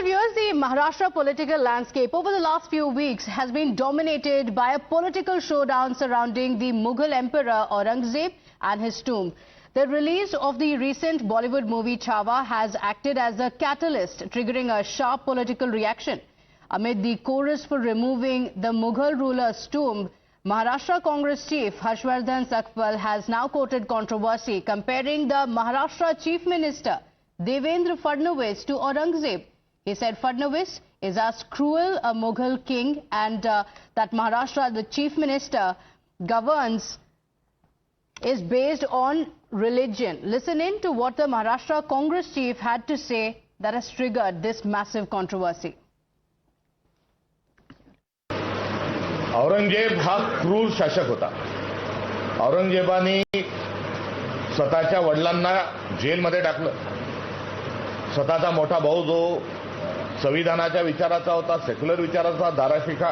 Well, viewers, the Maharashtra political landscape over the last few weeks has been dominated by a political showdown surrounding the Mughal Emperor Aurangzeb and his tomb. The release of the recent Bollywood movie Chhaava has acted as a catalyst, triggering a sharp political reaction. Amid the chorus for removing the Mughal ruler's tomb, Maharashtra Congress chief Harshvardhan Sakpal has now quoted controversy, comparing the Maharashtra Chief Minister Devendra Fadnavis to Aurangzeb. He said Fadnavis is as cruel a Mughal king and that Maharashtra, the Chief Minister, governs is based on religion. Listen in to what the Maharashtra Congress chief had to say that has triggered this massive controversy. Aurangzeb हा क्रूर शासक होता. औरंगजेबाने स्वतःच्या वडिलांना जेलमध्ये टाकलं. स्वतःचा मोठा भाऊ जो संविधानाच्या विचाराचा होता, सेक्युलर विचाराचा, दाराशिखा,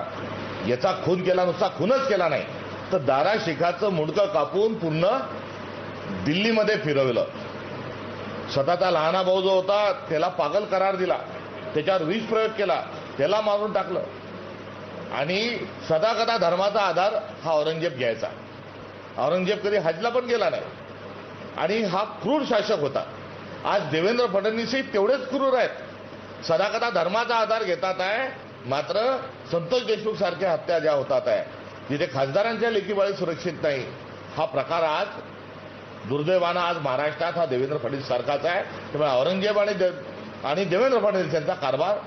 याचा खून केला. नुसता खूनच केला नाही तर दाराशिखाचं मुंडकं कापून पूर्ण दिल्लीमध्ये फिरवलं. स्वतःचा लहाना भाऊ जो होता त्याला पागल करार दिला, त्याच्यावर विष प्रयोग केला, त्याला मारून टाकलं. आणि सदाकदा धर्माचा आधार हा औरंगजेब घ्यायचा. औरंगजेब कधी हजला पण गेला नाही आणि हा क्रूर शासक होता. आज देवेंद्र फडणवीसही तेवढेच क्रूर आहेत. सदाकदा धर्माचा आधार घेतात आहे, मात्र संतोष देशमुख सारख्या हत्या ज्या होतात आहे, जिथे खासदारांच्या लेकीबाळी सुरक्षित नाही, हा प्रकार आज दुर्दैवानं आज महाराष्ट्रात हा देवेंद्र फडणवीस सारखाच आहे. त्यामुळे औरंगजेब आणि देवेंद्र फडणवीस यांचा कारभार.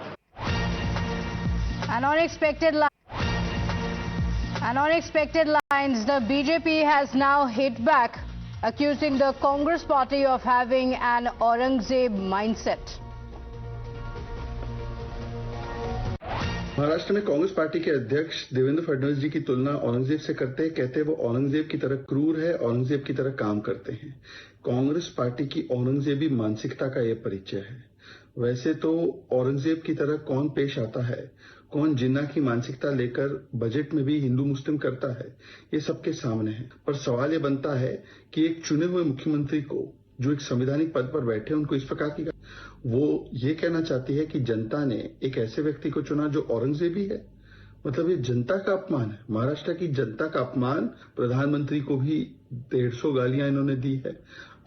On unexpected lines, the BJP has now hit back, accusing the Congress party of having an Aurangzeb mindset. Maharashtra में कांग्रेस पार्टी के अध्यक्ष देवेंद्र फडणवीस जी की तुलना औरंगजेब से करते हैं. कहते हैं वो औरंगजेब की तरह क्रूर है, औरंगजेब की तरह काम करते हैं. कांग्रेस पार्टी की औरंगजेबी मानसिकता का यह परिचय है. वैसे तो औरंगजेब की तरह कौन पेश आता है, कौन जिन्ना की मानसिकता लेकर बजट में भी हिंदू मुस्लिम करता है, ये सबके सामने है. पर सवाल ये बनता है कि एक चुने हुए मुख्यमंत्री को, जो एक संवैधानिक पद पर बैठे, उनको इस प्रकार की, वो ये कहना चाहती है कि जनता ने एक ऐसे व्यक्ति को चुना जो औरंगजेबी है. मतलब ये जनता का अपमान है, महाराष्ट्र की जनता का अपमान. प्रधानमंत्री को भी 150 गालियां इन्होंने दी है.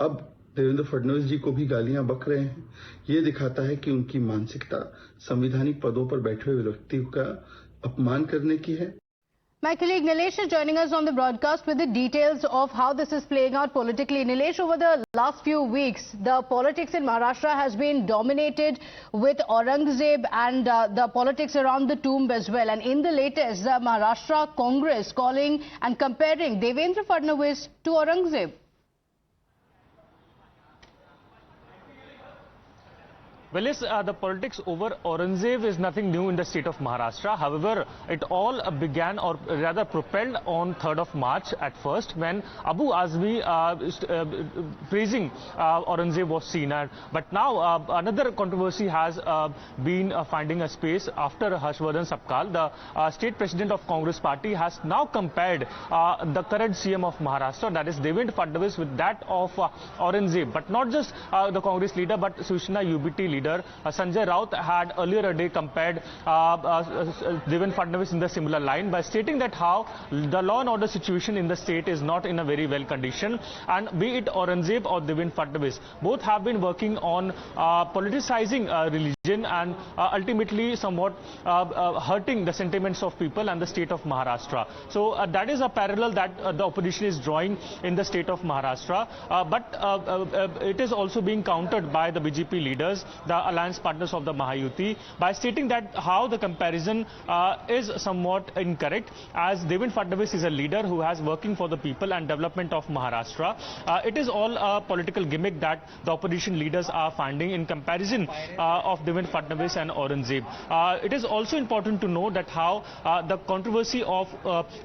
अब देवेंद्र फडणवीस जी को भी गालियां बक रहे हैं. ये दिखाता है कि उनकी मानसिकता संवैधानिक पदों पर बैठे हुए व्यक्ति का अपमान करने की है. My colleague Nilesh is joining us on the broadcast with the details of how this is playing out politically. Nilesh, over the last few weeks, the politics in Maharashtra has been dominated with Aurangzeb and the politics around the tomb as well. And in the latest, the Maharashtra Congress calling and comparing Devendra Fadnavis to Aurangzeb. Well, yes, the politics over Aurangzeb is nothing new in the state of Maharashtra. However, it all began, or rather propelled, on 3rd of March at first, when Abu Azmi praising Aurangzeb was seen. But now another controversy has been finding a space after Harshvardhan Sakpal. The state president of Congress party has now compared the current CM of Maharashtra, that is Devendra Fadnavis, with that of Aurangzeb. But not just the Congress leader, but Shiv Sena UBT leader Sanjay Raut had earlier a day compared Devendra Fadnavis in the similar line by stating that how the law and order situation in the state is not in a very well condition, and be it Aurangzeb or Devendra Fadnavis, both have been working on politicizing religion and ultimately somewhat hurting the sentiments of people and the state of Maharashtra. So that is a parallel that the opposition is drawing in the state of Maharashtra, but it is also being countered by the BJP leaders, the alliance partners of the Mahayuti, by stating that how the comparison is somewhat incorrect, as Devendra Fadnavis is a leader who has working for the people and development of Maharashtra. It is all a political gimmick that the opposition leaders are finding in comparison of Devendra Fadnavis and Aurangzeb. It is also important to know that how the controversy of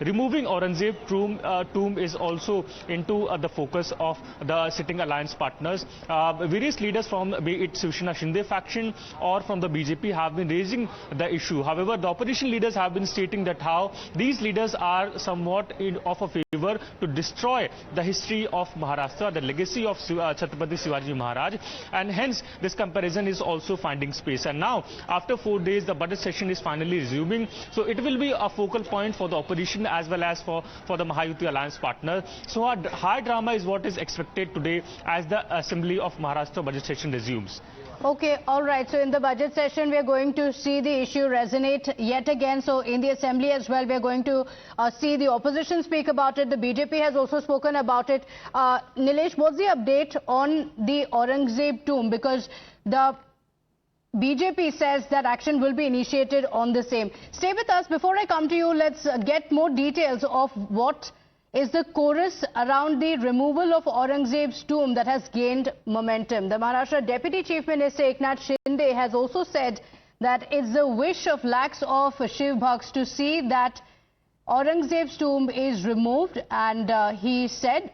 removing Aurangzeb tomb is also into the focus of the sitting alliance partners. Various leaders from, be it Shiv Sena Shinde faction or from the BJP have been raising the issue. However, the opposition leaders have been stating that how these leaders are somewhat of a favor to destroy the history of Maharashtra, the legacy of Chhatrapati Shivaji Maharaj, and hence this comparison is also finding space. And now, after 4 days, the budget session is finally resuming, so it will be a focal point for the opposition as well as for the Mahayuti alliance partner. So a high drama is what is expected today as the Assembly of Maharashtra budget session resumes. Okay, all right. So in the budget session, we are going to see the issue resonate yet again. So in the assembly as well, we are going to see the opposition speak about it. The BJP has also spoken about it. Nilesh, what's the update on the Aurangzeb tomb? Because the BJP says that action will be initiated on the same. Stay with us. Before I come to you, let's get more details of what is the chorus around the removal of Aurangzeb's tomb that has gained momentum. The Maharashtra Deputy Chief Minister Eknath Shinde has also said that it's the wish of lakhs of Shiv Bhakts to see that Aurangzeb's tomb is removed, and he said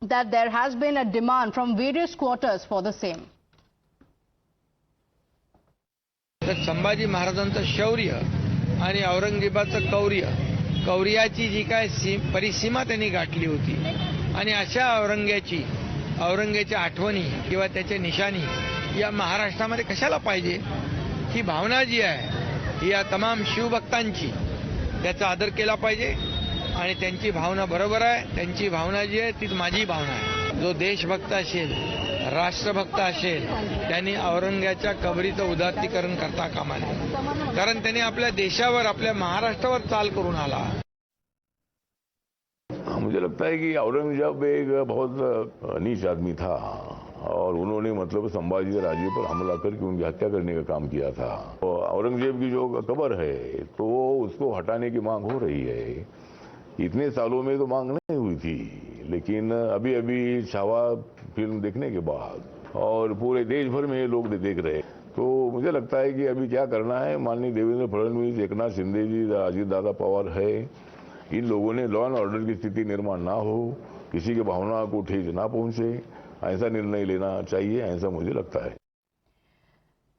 that there has been a demand from various quarters for the same. Sambhaji महाराजांचं शौर्य आणि औरंगजेबाचं कौर्याची जी काय परिसीमा त्यांनी गाठली होती आणि अशा औरंग्याच्या आठवणी किंवा त्याच्या निशाणी या महाराष्ट्रामध्ये कशाला पाहिजे, ही भावना जी आहे ही या तमाम शिवभक्तांची, त्याचा आदर केला पाहिजे आणि त्यांची भावना बरोबर आहे. त्यांची भावना जी आहे तीच माझी भावना आहे. जो देशभक्त असेल, राष्ट्रभक्त असेल, त्यांनी औरंग्याच्या कबरीचं उदात्तीकरण करता कामा नये, कारण त्यांनी आपल्या देशावर, आपल्या महाराष्ट्रावर चाल करून आला. मुझे लगता है कि औरंगजेब एक बहुत नीच आदमी था और उन्होंने मतलब संभाजी राजे पर हमला करके उनकी हत्या करने का काम किया था. औरंगजेब की जो कब्र है तो उसको हटाने की मांग हो रही है. इतने सालों में तो मांग नहीं हुई थी, लेकिन अभी अभी छावा फिल्म देखने के बाद और पूरे देश भर में लोग देख रहे हैं, तो मुझे लगता है कि अभी क्या करना है, माननीय देवेंद्र फडणवीस, एकनाथ शिंदे जी, अजीत दादा पवार है, इन लोगों ने लॉ एंड ऑर्डर की स्थिति निर्माण ना हो, किसी की भावना को ठेस ना पहुंचे, ऐसा निर्णय लेना चाहिए, ऐसा मुझे लगता है.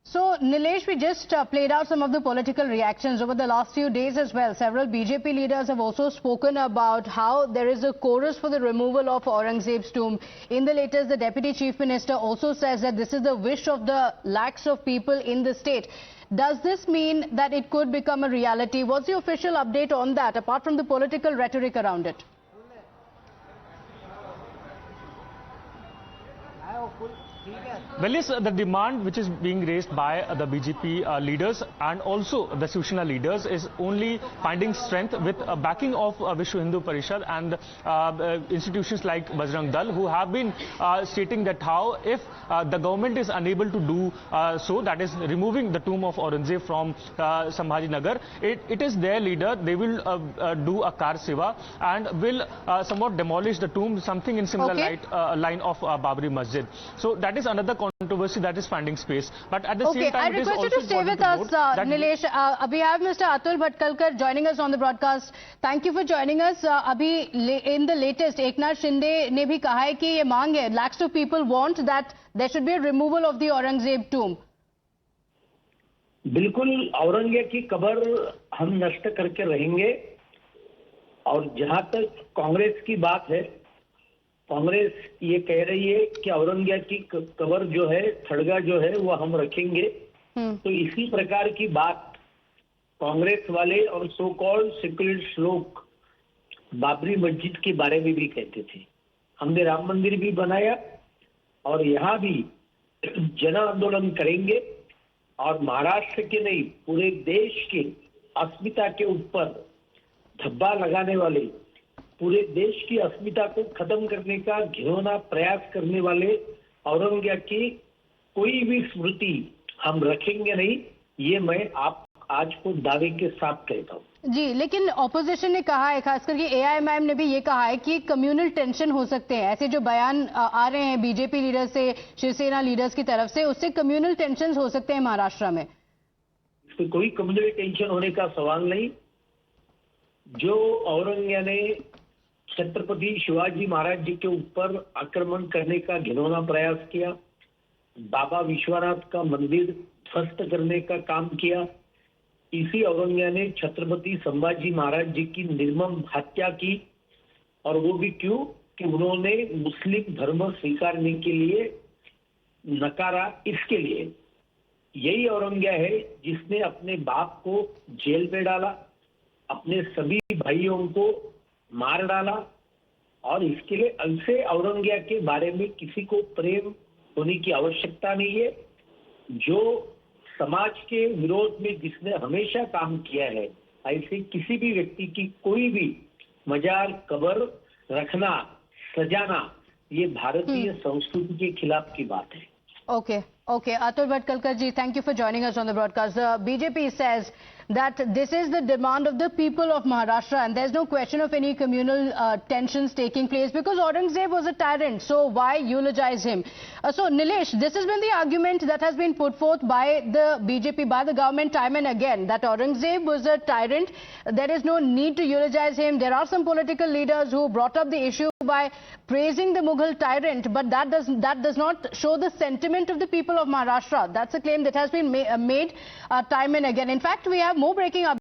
So, Nilesh, we just played out some of the political reactions over the last few days as well. Several BJP leaders have also spoken about how there is a chorus for the removal of Aurangzeb's tomb. In the latest, the Deputy Chief Minister also says that this is the wish of the lakhs of people in the state. Does this mean that it could become a reality? What's the official update on that, apart from the political rhetoric around it? Well, yes, the demand which is being raised by the BJP leaders and also the Shiv Sena leaders is only finding strength with backing of Vishwa Hindu Parishad and institutions like Bajrang Dal, who have been stating that how if the government is unable to do so, that is removing the tomb of Aurangzeb from Sambhaji Nagar, it is their leader. They will do a Kar Seva and will somewhat demolish the tomb, something in similar line of Babri Masjid. So that is another controversy that is finding space. But at the same time, I request you to stay with us, Nilesh. We have Mr. Atul Bhatkalkar joining us on the broadcast. Thank you for joining us. Abhi in the latest, Eknath Shinde ne bhi kaha hai ki ye maang hai. Lakhs of people want that there should be a removal of the Aurangzeb tomb. बिल्कुल औरंगजेब की कब्र हम नष्ट करके रहेंगे. और जहां तक कांग्रेस की बात है, कांग्रेस ये कह रही है कि औरंगजेब की कब्र जो है, थड़गा जो है, वो हम रखेंगे. तो इसी प्रकार की बात कांग्रेस वाले और सो कॉल्ड सेक्युलरिस्ट लोग बाबरी मस्जिद के बारे में भी कहते थे. हमने राम मंदिर भी बनाया और यहाँ भी जन आंदोलन करेंगे और महाराष्ट्र के नहीं पूरे देश के अस्मिता के ऊपर धब्बा लगाने वाले, पूरे देश की अस्मिता को खत्म करने का घिनौना प्रयास करने वाले औरंगजेब की कोई भी स्मृति हम रखेंगे नहीं. ये मैं आप आज को दावे के साथ कहता हूँ. जी, लेकिन ऑपोजिशन ने कहा है, खास करके एआईएमआईएम ने भी ये कहा है कि कम्युनल टेंशन हो सकते हैं. ऐसे जो बयान आ रहे हैं बीजेपी लीडर से, शिवसेना लीडर्स की तरफ से, उससे कम्युनल टेंशन हो सकते हैं महाराष्ट्र में. इसमें कोई कम्युनल टेंशन होने का सवाल नहीं. जो औरंगजेब ने छत्रपति शिवाजी महाराज जी के ऊपर आक्रमण करने का घिनौना प्रयास किया, बाबा विश्वनाथ का मंदिर ध्वस्त करने का काम किया। इसी औरंगजेब ने छत्रपति संभाजी महाराज जी की निर्मम हत्या की, और वो भी क्यों कि उन्होंने मुस्लिम धर्म स्वीकारने के लिए नकारा। इसके लिए यही औरंगजेब है जिसने अपने बाप को जेल में डाला, अपने सभी भाइयों को मार डाला, और इसके लिए ऐसे औरंगजेब के बारे में किसी को प्रेम होने की आवश्यकता नहीं है। जो समाज के विरोध में जिसने हमेशा काम किया है, ऐसे किसी भी व्यक्ति की कोई भी मजार कब्र रखना, सजाना, ये भारतीय संस्कृति के खिलाफ की बात है। Okay. Atul Bhatkalkar ji, thank you for joining us on the broadcast. The BJP says that this is the demand of the people of Maharashtra, and there's no question of any communal tensions taking place because Aurangzeb was a tyrant. So why eulogize him? So Nilesh, this has been the argument that has been put forth by the BJP, by the government time and again, that Aurangzeb was a tyrant. There is no need to eulogize him. There are some political leaders who brought up the issue by praising the Mughal tyrant, but that does not show the sentiment of the people of Maharashtra. That's a claim that has been made time and again. In fact, we have more breaking updates.